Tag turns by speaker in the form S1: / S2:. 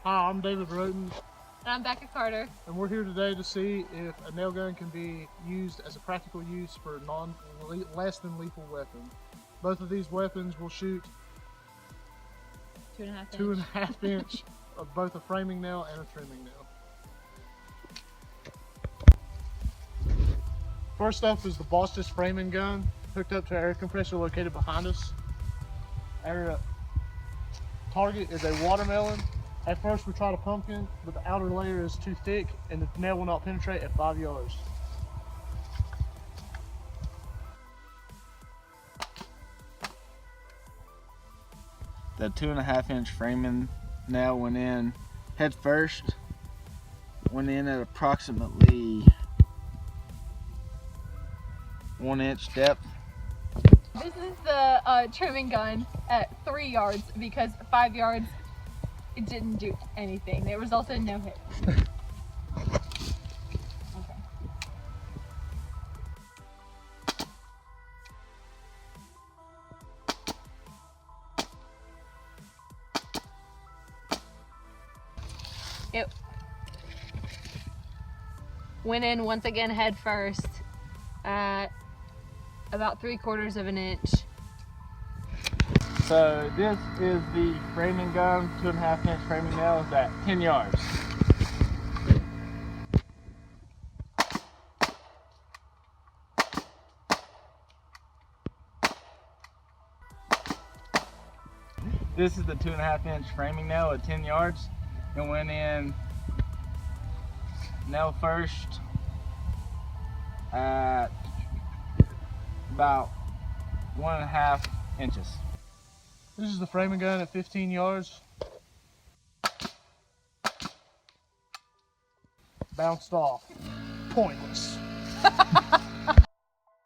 S1: Hi, I'm David Roten.
S2: And I'm Becca Carter.
S1: And we're here today to see if a nail gun can be used as a practical use for less than lethal weapon. Both of these weapons will shoot 2.5 inch of both a framing nail and a trimming nail. First up is the Boss's framing gun, hooked up to an air compressor located behind us. Our target is a watermelon. At first we tried a pumpkin, but the outer layer is too thick and the nail will not penetrate at 5 yards.
S3: The 2.5 inch framing nail went in head first, went in at approximately 1 inch depth.
S2: This is the trimming gun at 3 yards because 5 yards it didn't do anything. There was also no hit. Okay. It went in once again head first at about 3/4 of an inch.
S3: So this is the framing gun, 2.5 inch framing nail is at 10 yards. This is the 2.5 inch framing nail at 10 yards. It went in nail first at about 1.5 inches.
S1: This is the framing gun at 15 yards. Bounced off. Pointless.